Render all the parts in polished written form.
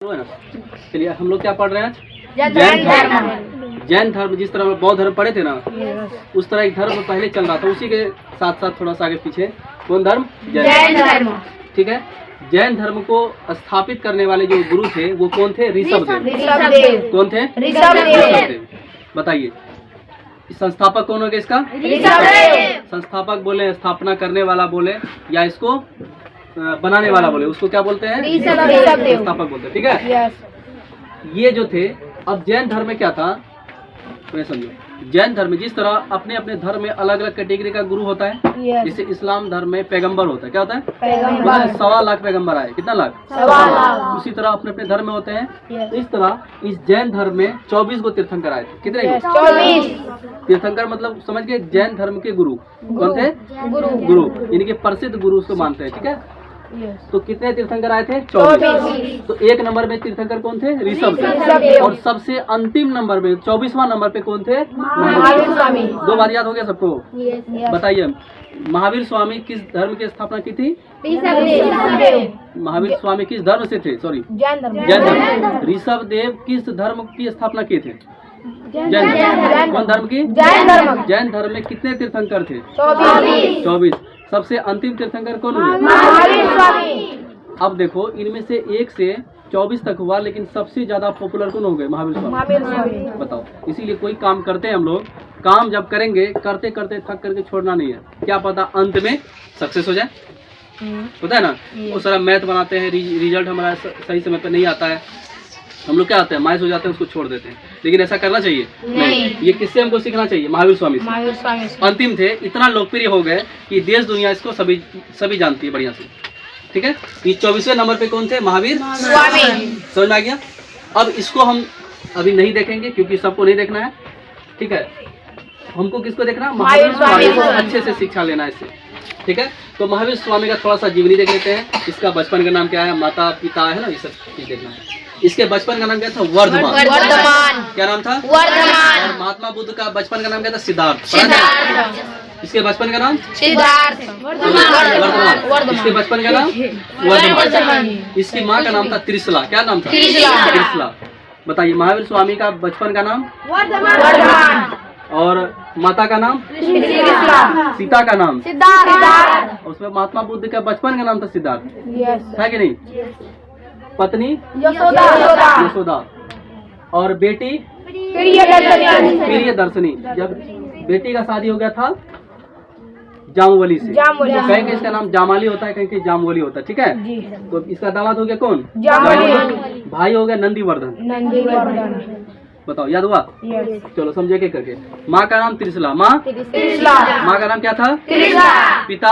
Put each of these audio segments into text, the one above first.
है ना। चलिए हम लोग क्या पढ़ रहे हैं आज? जैन धर्म। जैन धर्म। जिस तरह बौद्ध धर्म पढ़े थे ना, उस तरह एक धर्म पहले चल रहा था, उसी के साथ साथ थोड़ा सा आगे पीछे। कौन धर्म? जैन धर्म। ठीक है। जैन धर्म को स्थापित करने वाले जो गुरु थे वो कौन थे? ऋषभदेव। कौन थे? ऋषभदेव। बताइए संस्थापक कौन हो गया इसका? ऋषभदेव। संस्थापक बोले, स्थापना करने वाला बोले, या इसको बनाने वाला बोले, उसको क्या बोलते हैं? ऋषभदेव। संस्थापक बोलते हैं। ठीक है। ये जो थे, अब जैन धर्म में क्या था मैं समझो। जैन धर्म में जिस तरह अपने अपने धर्म में अलग अलग कैटेगरी का गुरु होता है, जैसे इस्लाम धर्म में पैगंबर होता है। क्या होता है? पैगंबर। 1.25 लाख पैगंबर आए। कितना लाख? 1.25 लाख। उसी तरह अपने अपने धर्म में होते हैं। इस तरह इस जैन धर्म में 24 गो तीर्थंकर आए थे। कितने गो? 24 तीर्थंकर मतलब समझ गए, जैन धर्म के गुरु कौन थे? गुरु इनके प्रसिद्ध गुरु उसको मानते हैं। ठीक है। तो कितने तीर्थंकर आए थे? 24। तो एक नंबर में तीर्थंकर कौन थे? ऋषभदेव। और सबसे अंतिम नंबर में 24वां नंबर पे कौन थे? महावीर स्वामी। 2 बार याद हो गया सबको? बताइए महावीर स्वामी किस धर्म की स्थापना की थी? ऋषभदेव। महावीर स्वामी किस धर्म से थे? सॉरी, जैन धर्म। जैन धर्म। ऋषभदेव किस धर्म की स्थापना किए थे? जैन धर्म। कौन धर्म की? जैन धर्म। जैन धर्म में कितने तीर्थंकर थे? 24। सबसे अंतिम तीर्थंकर कौन हुए? महावीर स्वामी। अब देखो इनमें से 1 से 24 तक हुआ, लेकिन सबसे ज्यादा पॉपुलर कौन हो गए? महावीर स्वामी। बताओ। इसीलिए कोई काम करते हैं हम लोग, काम जब करेंगे करते करते थक करके छोड़ना नहीं है। क्या पता अंत में सक्सेस हो जाए। पता है ना, वो सारा मैथ बनाते हैं, रिजल्ट हमारा सही समय पर नहीं आता है, हम लोग क्या आते हैं मायूस हो जाते हैं, उसको छोड़ देते हैं। लेकिन ऐसा करना चाहिए नहीं। ये किससे हमको सीखना चाहिए? महावीर स्वामी से। अंतिम थे, इतना लोकप्रिय हो गए कि देश दुनिया इसको सभी जानती है बढ़िया से। ठीक है। ये 24वें नंबर पे कौन थे? महावीर स्वामी। समझ में आ गया? अब इसको हम अभी नहीं देखेंगे क्योंकि सबको नहीं देखना है। ठीक है। हमको किसको देखना? महावीर स्वामी को अच्छे से शिक्षा लेना है इससे। ठीक है। तो महावीर स्वामी का थोड़ा सा जीवनी देख लेते हैं। इसका बचपन का नाम क्या है, माता पिता है ना, ये सब चीज देखना है। इसके बचपन का नाम क्या था? वर्धमान। क्या नाम था? वर्धमान। और महात्मा बुद्ध का बचपन का नाम क्या था? सिद्धार्थ। इसके बचपन का नाम? सिद्धार्थ। वर्धमान। इसके बचपन का नाम? वर्धमान। इसकी माँ का नाम था त्रिशला। क्या नाम था? त्रिशला। बताइए महावीर स्वामी का बचपन का नाम? वर्धमान। और माता का नाम? सीता का नाम? सिद्धार्थ। उसमें महात्मा बुद्ध का बचपन का नाम था सिद्धार्थ, है कि नहीं? पत्नी? यशोदा। और बेटी? प्रियदर्शनी। जब बेटी का शादी हो गया था जामवली से, कहीं के इसका नाम जामाली होता है, कहीं के जामवली होता है। ठीक है। तो इसका दामाद हो गया कौन? जामवली। भाई हो गया नंदीवर्धन। बताओ याद हुआ? चलो समझे के करके। माँ का नाम त्रिशला। माँ का नाम क्या था? पिता?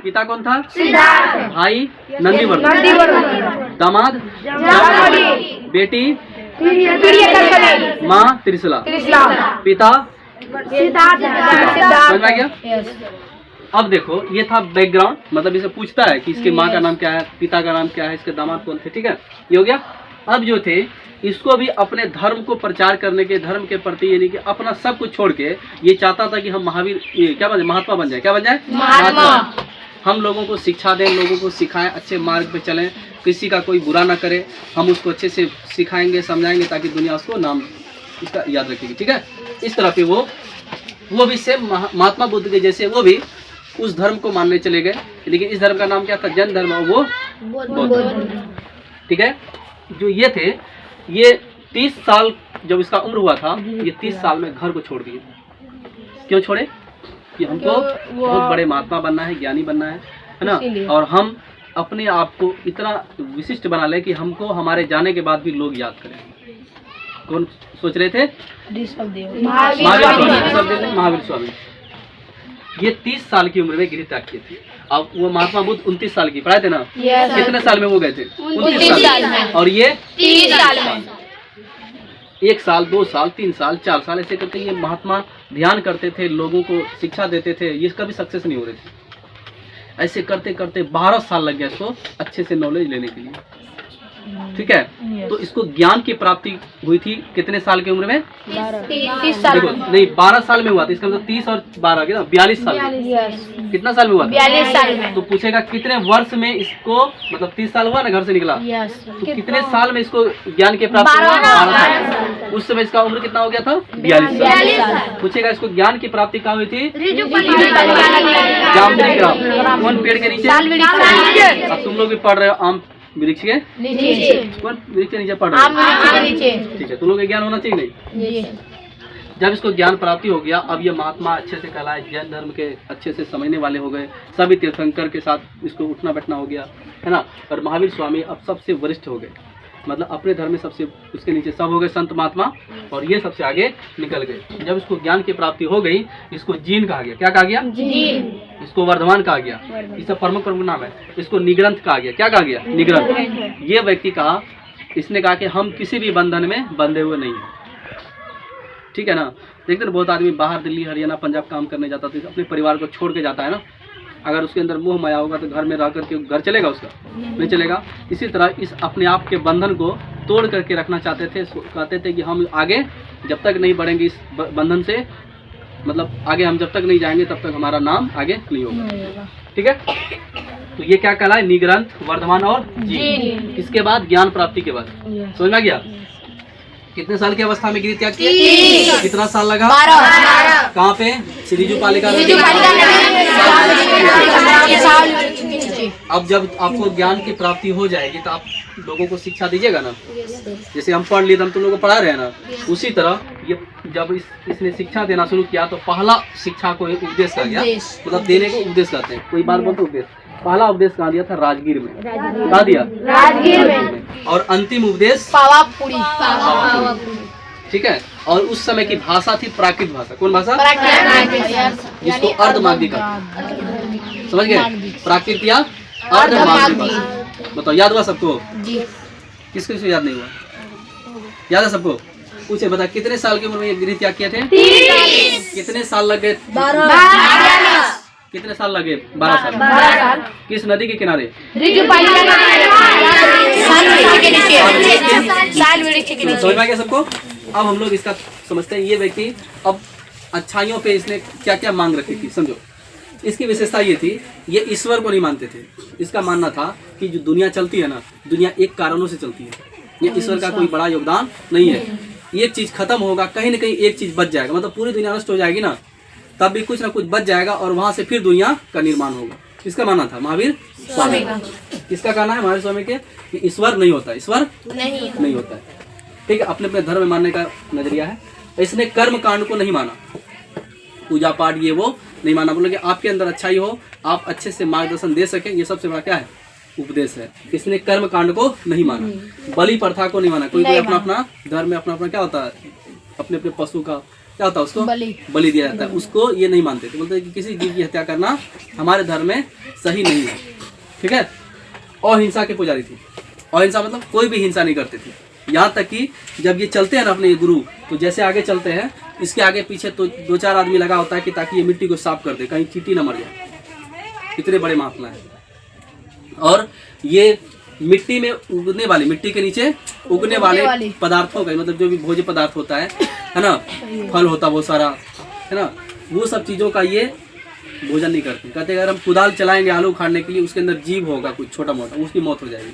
पिता कौन था? भाई नंदीवर्धन। दामाद? बेटी? माँ त्रिशला। पिता? समझ में आ गया? अब देखो ये था बैकग्राउंड, मतलब इसे पूछता है कि इसके माँ का नाम क्या है, पिता का नाम क्या है, इसके दामाद कौन थे। ठीक है, ये हो गया। अब जो थे इसको भी अपने धर्म को प्रचार करने के, धर्म के प्रति, यानी कि अपना सब कुछ छोड़ के ये चाहता था कि हम महावीर क्या बन जाए? महात्मा बन जाए। क्या बन जाए? महात्मा। हम लोगों को शिक्षा दें, लोगों को सिखाएं, अच्छे मार्ग पे चलें, किसी का कोई बुरा ना करे, हम उसको अच्छे से सिखाएंगे, समझाएंगे, ताकि दुनिया उसको नाम इसका याद रखेगी। ठीक है। इस तरह पे वो भी सेम महात्मा बुद्ध के जैसे वो भी उस धर्म को मानने चले गए। लेकिन इस धर्म का नाम क्या था? जैन धर्म। वो बौद्ध। ठीक है। जो ये थे, ये 30 साल जब इसका उम्र हुआ था, ये 30 साल में घर को छोड़ दिए। क्यों छोड़े? कि हमको बहुत बड़े महात्मा बनना है, ज्ञानी बनना है ना, और हम अपने आप को इतना विशिष्ट बना ले कि हमको हमारे जाने के बाद भी लोग याद करें। कौन सोच रहे थे? महावीर स्वामी। ये 30 साल की उम्र में गिर त्याग किए थे। अब वो महात्मा बुद्ध 29 साल की पढ़ाए थे ना। कितने साल में वो गए थे? 29 साल में। और ये 30 साल में। 1 साल, 2 साल, 3 साल, 4 साल ऐसे करके ये महात्मा ध्यान करते थे, लोगों को शिक्षा देते थे। ये कभी सक्सेस नहीं हो रहे थे। ऐसे करते करते 12 साल लग गया इसको अच्छे से नॉलेज लेने के लिए। ठीक है। तो इसको ज्ञान की प्राप्ति हुई थी कितने साल की उम्र में? 30 साल। देखो नहीं 12 साल में हुआ था, इसका मतलब 30 और 12 42 साल में। कितना साल में हुआ था? 42 साल में। तो पूछेगा कितने वर्ष में इसको, मतलब 30 साल हुआ ना घर से निकला, तो कितने साल में इसको ज्ञान के प्राप्ति हुआ? 12 साल। उस समय इसका उम्र कितना हो गया था? 42 साल। पूछेगा इसको ज्ञान की प्राप्ति कहाँ हुई थी? जामवृक्ष ग्राम। कौन पेड़ के नीचे? अब तुम लोग भी पढ़ रहे हो आम वृक्ष के कौन वृक्ष के नीचे पढ़ रहे हो? ठीक है, तुम लोग को ज्ञान होना चाहिए नहीं? जब इसको ज्ञान प्राप्ति हो गया, अब ये महात्मा अच्छे से कहलाए, जैन धर्म के अच्छे से समझने वाले हो गए, सभी तीर्थंकर के साथ इसको उठना बैठना हो गया, है ना। और महावीर स्वामी अब सबसे वरिष्ठ हो गए, मतलब अपने धर्म में सबसे, उसके नीचे सब हो गए संत महात्मा, और ये सबसे आगे निकल गए। जब इसको ज्ञान की प्राप्ति हो गई, इसको जीन कहा गया। क्या कहा गया? इसको वर्धमान कहा गया। इसका प्रमुख प्रमुख नाम है। इसको निग्रंथ कहा गया। क्या कहा गया? निग्रंथ। ये व्यक्ति कहा, इसने कहा कि हम किसी भी बंधन में बंधे हुए नहीं हैं, ठीक है ना। देखते ना बहुत आदमी बाहर दिल्ली हरियाणा पंजाब काम करने जाता तो अपने परिवार को छोड़ के जाता है ना। अगर उसके अंदर मोह माया होगा तो घर में रह करके घर चलेगा उसका? नहीं चलेगा। इसी तरह इस अपने आप के बंधन को तोड़ करके रखना चाहते थे। कहते थे कि हम आगे जब तक नहीं बढ़ेंगे इस बंधन से, मतलब आगे हम जब तक नहीं जाएंगे तब तक हमारा नाम आगे नहीं होगा, ठीक है। तो ये क्या कहला है? निग्रंथ, वर्धमान और जीन। इसके बाद ज्ञान प्राप्ति के बाद समझ में आ गया। कितने साल की अवस्था में गिरी त्याग किया? कितना साल लगा? 12। कहाँ पे? श्रीजू पालिका। अब जब आपको ज्ञान की प्राप्ति हो जाएगी तो आप लोगों को शिक्षा दीजिएगा ना। जैसे हम पढ़ लिए, हम तुम लोगों को पढ़ा रहे हैं ना, उसी तरह ये जब इसने शिक्षा देना शुरू किया तो पहला शिक्षा को एक उपदेश कहा गया, मतलब देने को उपदेश कहते हैं। कोई बात बोलते उपदेश। पहला उपदेश कहाँ दिया था? राजगीर में। कहाँ दिया? राजगीर में। और अंतिम उपदेश पावापुरी, ठीक है। और उस समय की भाषा थी प्राकृत भाषा। कौन भाषा? जिसको अर्धमागधी का, समझ गए? प्राकृत या अर्धमागधी भाषा। बताओ, याद हुआ सबको? किसको किसको याद नहीं हुआ? याद है सबको? पूछे बता, कितने साल की उम्र में ये गृह त्याग किए थे? 30। कितने साल लगे? 12। कितने साल लगे? 12 साल। किस नदी के किनारे? समझ में गया सबको? अब हम लोग इसका समझते हैं। ये व्यक्ति अब अच्छाइयों पे इसने क्या क्या मांग रखी थी, समझो। इसकी विशेषता ये थी, ये ईश्वर को नहीं मानते थे। इसका मानना था कि जो दुनिया चलती है ना, दुनिया एक कारणों से चलती है, ये ईश्वर का कोई बड़ा योगदान नहीं है। एक चीज खत्म होगा, कहीं ना कहीं एक चीज बच जाएगा, मतलब पूरी दुनिया नष्ट हो जाएगी ना, तब भी कुछ ना कुछ बच जाएगा और वहां से फिर दुनिया का निर्माण होगा। इसका मानना था महावीर स्वामी का। किसका कहना है? महावीर स्वामी के कि ईश्वर नहीं होता, ईश्वर नहीं होता है, ठीक है। अपने अपने धर्म में मानने का नजरिया है। इसने कर्म कांड को नहीं माना, पूजा पाठ ये वो नहीं माना। बोले कि आपके अंदर अच्छाई हो, आप अच्छे से मार्गदर्शन दे सके, ये सबसे बड़ा क्या है? उपदेश है। इसने कर्म कांड को नहीं माना, बलि प्रथा को नहीं माना। कोई अपना अपना धर्म में अपना अपना क्या होता है, अपने अपने पशु का क्या होता है, उसको बलि दिया जाता है, उसको ये नहीं मानते थे। बोलते कि किसी जीव की हत्या करना हमारे धर्म में सही नहीं है, ठीक है। अहिंसा के पुजारी थी। अहिंसा मतलब कोई भी हिंसा नहीं करते थे। यहाँ तक कि जब ये चलते हैं ना अपने गुरु, तो जैसे आगे चलते हैं, इसके आगे पीछे तो 2-4 आदमी लगा होता है कि ताकि ये मिट्टी को साफ कर दे, कहीं चींटी ना मर जाए। इतने बड़े महात्मा है। और ये मिट्टी में उगने वाले, मिट्टी के नीचे उगने वाले पदार्थों का, मतलब जो भी भोज्य पदार्थ होता है ना, फल होता बहुत सारा, है ना, वो सब चीज़ों का ये भोजन नहीं करते। कहते अगर हम कुदाल चलाएंगे आलू उखाड़ने के लिए, उसके अंदर जीव होगा कुछ छोटा मोटा, उसकी मौत हो जाएगी।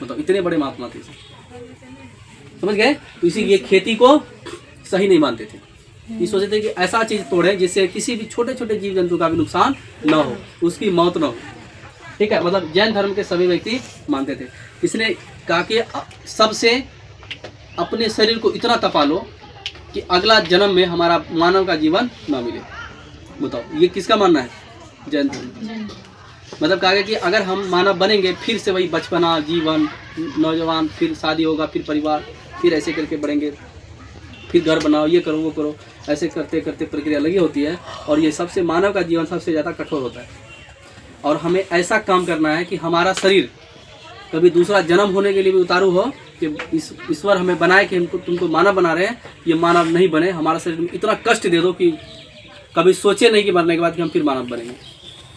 मतलब इतने बड़े महात्मा थे, समझ गए। तो इसीलिए खेती को सही नहीं मानते थे। ये सोचते थे कि ऐसा चीज़ तोड़े जिससे किसी भी छोटे छोटे जीव जंतु का भी नुकसान न हो, उसकी मौत न हो, ठीक है। मतलब जैन धर्म के सभी व्यक्ति मानते थे। इसने कहा कि सबसे अपने शरीर को इतना तपा लो कि अगला जन्म में हमारा मानव का जीवन ना मिले। बताओ ये किसका मानना है? जैन धर्म। मतलब कहा गया कि अगर हम मानव बनेंगे, फिर से वही बचपना, जीवन, नौजवान, फिर शादी होगा, फिर परिवार, फिर ऐसे करके बढ़ेंगे, फिर घर बनाओ, ये करो वो करो, ऐसे करते करते प्रक्रिया लगी होती है। और ये सबसे मानव का जीवन सबसे ज़्यादा कठोर होता है। और हमें ऐसा काम करना है कि हमारा शरीर कभी दूसरा जन्म होने के लिए भी उतारू हो, कि ईश्वर हमें बनाए कि हमको तुमको मानव बना रहे हैं, ये मानव नहीं बने। हमारा शरीर में इतना कष्ट दे दो कि कभी सोचे नहीं कि मरने के बाद कि हम फिर मानव बनेंगे।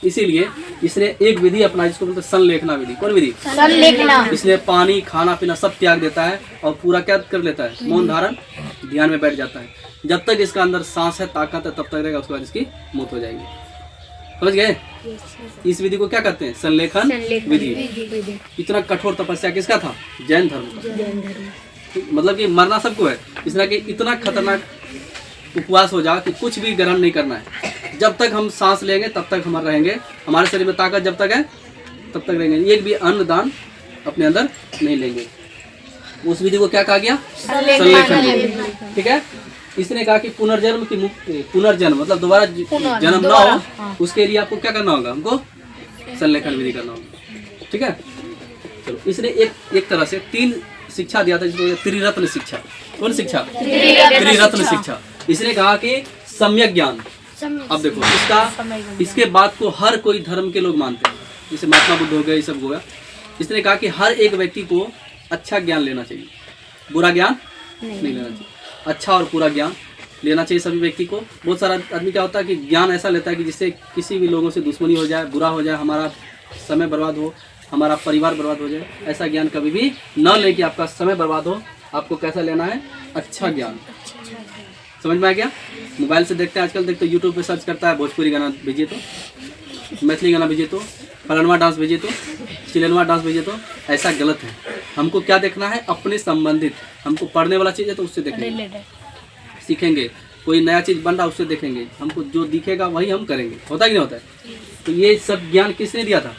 इसीलिए इसने एक विधि अपना, जिसको बोलते हैं संलेखना विधि। कौन विधि? संलेखना। इसने पानी खाना पीना सब त्याग देता है और पूरा क्या कर लेता है? मौन धारण, ध्यान में बैठ जाता है। जब तक इसका अंदर सांस है, ताकत है, तब तक रहेगा, उसके बाद इसकी मौत हो जाएगी। समझ गए? इस विधि को क्या कहते हैं? संलेखन विधि। इतना कठोर तपस्या किसका था? जैन धर्म का। मतलब कि मरना सबको है, इस तरह के इतना खतरनाक उपवास हो जाओ कि कुछ भी ग्रहण नहीं करना है। जब तक हम सांस लेंगे तब तक हम रहेंगे, हमारे शरीर में ताकत जब तक है तब तक रहेंगे, एक भी अन्न दान अपने अंदर नहीं लेंगे। उस विधि को क्या कहा गया? संलेखन विधि। ठीक है। इसने कहा कि पुनर्जन्म की पुनर्जन्म मतलब दोबारा जन्म ना हो, उसके लिए आपको क्या करना होगा? हमको संलेखन विधि करना होगा। ठीक है। चलो, इसने एक तरह से 3 शिक्षा दिया था, जिसको त्रिरत्न शिक्षा। कौन शिक्षा? त्रिरत्न शिक्षा। इसने कहा कि सम्यक ज्ञान। अब देखो इसके बाद को हर कोई धर्म के लोग मानते हैं, जैसे महात्मा बुद्ध हो गए, ये सब हो गया। इसने कहा कि हर एक व्यक्ति को अच्छा ज्ञान लेना चाहिए, बुरा ज्ञान नहीं लेना चाहिए। अच्छा और पूरा ज्ञान लेना चाहिए सभी व्यक्ति को। बहुत सारा आदमी क्या होता है कि ज्ञान ऐसा लेता है कि जिससे किसी भी लोगों से दुश्मनी हो जाए, बुरा हो जाए, हमारा समय बर्बाद हो, हमारा परिवार बर्बाद हो जाए। ऐसा ज्ञान कभी भी न ले कि आपका समय बर्बाद हो। आपको कैसा लेना है? अच्छा ज्ञान। समझ में आ गया? मोबाइल से देखते हैं आजकल, देखते यूट्यूब पे सर्च करता है भोजपुरी गाना भेजिए तो, मैथिली गाना भेजिए तो, फलानवा डांस भेजिए तो, चिलनवा डांस भेजिए तो। ऐसा गलत है। हमको क्या देखना है? अपने संबंधित। हमको पढ़ने वाला चीज़ है तो उससे देखेंगे, सीखेंगे। कोई नया चीज़ बन रहा है उससे देखेंगे, हमको जो दिखेगा वही हम करेंगे। होता ही नहीं होता है? तो ये सब ज्ञान किसने दिया था?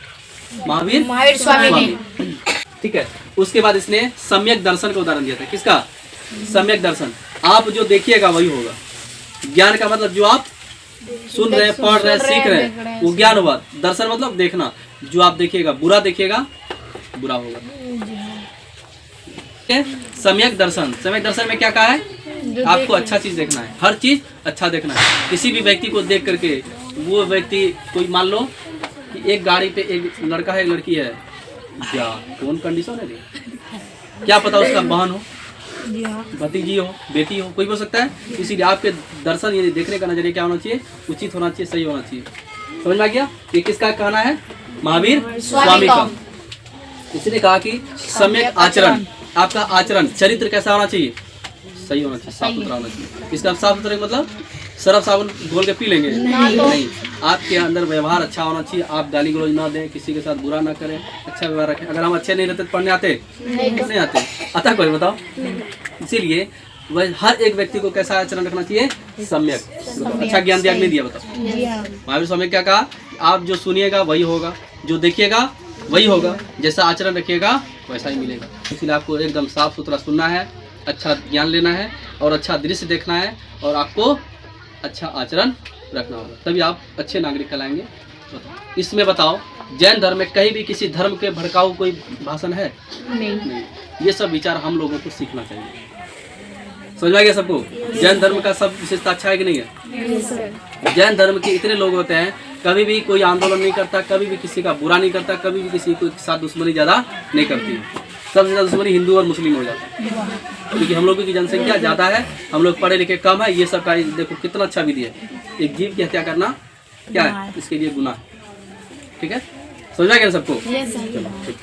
महावीर स्वामी ने। ठीक है। उसके बाद इसने सम्यक दर्शन का उदाहरण दिया था। किसका? सम्यक दर्शन। आप जो देखिएगा वही होगा। ज्ञान का मतलब जो आप सुन रहे हैं, पढ़ रहे हैं, सीख रहे हैं, वो ज्ञान हुआ। दर्शन मतलब देखना। जो आप देखिएगा, बुरा देखिएगा, बुरा होगा। सम्यक दर्शन। सम्यक दर्शन में क्या कहा है? आपको अच्छा चीज देखना है, हर चीज अच्छा देखना है। किसी भी व्यक्ति को देख करके वो व्यक्ति, कोई मान लो कि एक गाड़ी पे एक लड़का है, एक लड़की है, क्या कौन कंडीशन है? क्या पता उसका बहन हो, भतीजी हो, बेटी हो, कोई हो सकता है। इसीलिए आपके दर्शन, ये देखने का नजरिया क्या होना चाहिए? उचित होना चाहिए, सही होना चाहिए। समझ में आ गया? ये किसका कहना है? महावीर स्वामी का। इसने कहा कि सम्यक आचरण। आपका आचरण, चरित्र कैसा होना चाहिए? सही होना चाहिए, साफ सुथरा होना चाहिए। इसका साफ सुथरा मतलब सरफ साबुन घोल के पी लेंगे? नहीं। आपके अंदर व्यवहार अच्छा होना चाहिए। आप गाली गलौज ना दें, किसी के साथ बुरा ना करें, अच्छा व्यवहार रखें। अगर हम अच्छे नहीं रहते तो पढ़ने आते नहीं आते? आता कोई बताओ? इसीलिए वह हर एक व्यक्ति को कैसा आचरण रखना चाहिए? सम्यक। अच्छा ज्ञान दिया नहीं दिया? बताओ। महावीर स्वामी क्या कहा? आप जो सुनिएगा वही होगा, जो देखिएगा वही होगा, जैसा आचरण रखिएगा वैसा ही मिलेगा। इसलिए आपको एकदम साफ सुथरा सुनना है, अच्छा ज्ञान लेना है और अच्छा दृश्य देखना है, और आपको अच्छा आचरण रखना होगा, तभी आप अच्छे नागरिक कहलाएंगे। इसमें बताओ, जैन धर्म में कहीं भी किसी धर्म के भड़काऊ कोई भाषण है? नहीं। ये सब विचार हम लोगों को सीखना चाहिए। समझ में गया सबको? जैन धर्म का सब विशेषता अच्छा है कि नहीं है? जैन धर्म के इतने लोग होते हैं, कभी भी कोई आंदोलन नहीं करता, कभी भी किसी का बुरा नहीं करता, कभी भी किसी के साथ दुश्मनी ज़्यादा नहीं करती। सबसे ज़्यादा दुश्मनी हिंदू और मुस्लिम हो जाता है, क्योंकि हम लोगों की जनसंख्या ज़्यादा है, हम लोग पढ़े लिखे कम है। ये सब का देखो कितना अच्छा विधि है। एक जीव की हत्या करना क्या है? इसके लिए गुनाह है। ठीक है? समझा गया सबको? चलो ठीक।